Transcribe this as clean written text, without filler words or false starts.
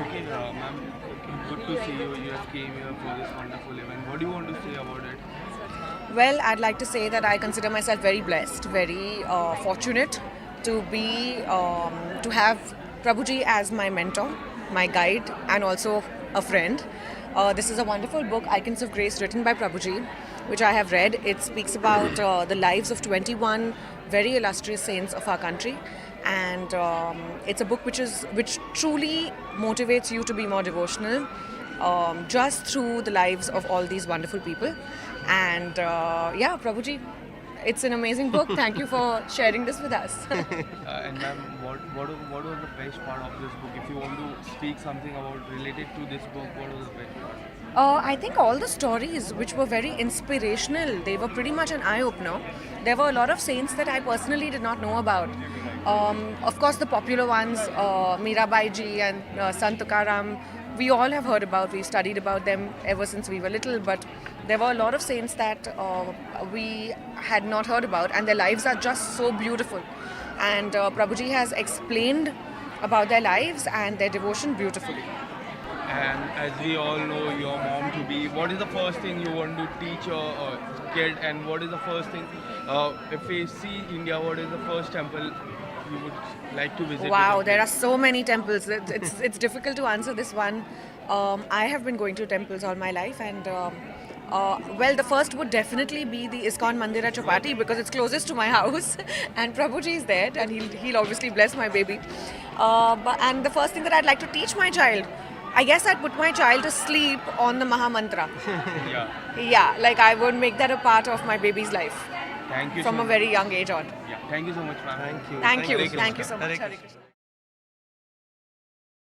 Okay, ma'am, okay, good to see you. You have came here for this wonderful event. What do you want to say about it? Well, I'd like to say that I consider myself very blessed, very fortunate to to have Prabhuji as my mentor, my guide, and also a friend. This is a wonderful book, Icons of Grace, written by Prabhuji, which I have read. It speaks about the lives of 21 very illustrious saints of our country, and it's a book which truly motivates you to be more devotional, just through the lives of all these wonderful people. And yeah, Prabhuji, it's an amazing book. Thank you for sharing this with us. And ma'am, what was the best part of this book? If you want to speak something about related to this book, what was the best part? I think all the stories, which were very inspirational, they were pretty much an eye opener. There were a lot of saints that I personally did not know about. Of course, the popular ones, Mirabai ji and Sant Tukaram, we all have heard about. We studied about them ever since we were little, but there were a lot of saints that we had not heard about, and their lives are just so beautiful. And Prabhuji has explained about their lives and their devotion beautifully. And as we all know, your mom to be, what is the first thing you want to teach your kid? And what is the first thing, if we see India, what is the first temple you would like to visit? Wow, there are so many temples. It's difficult to answer this one. I have been going to temples all my life, and well, the first would definitely be the ISKCON Mandir at Chapati because it's closest to my house, and Prabhuji is there, and he'll obviously bless my baby. And the first thing that I'd like to teach my child, I guess I'd put my child to sleep on the Maha Mantra. Yeah. Yeah, like I would make that a part of my baby's life Thank you from so a much. very young age on. Yeah. Thank you so much, ma'am. Thank you. Thank you. Hare Krishna. Thank you so much. Hare Hare Krishna. Krishna.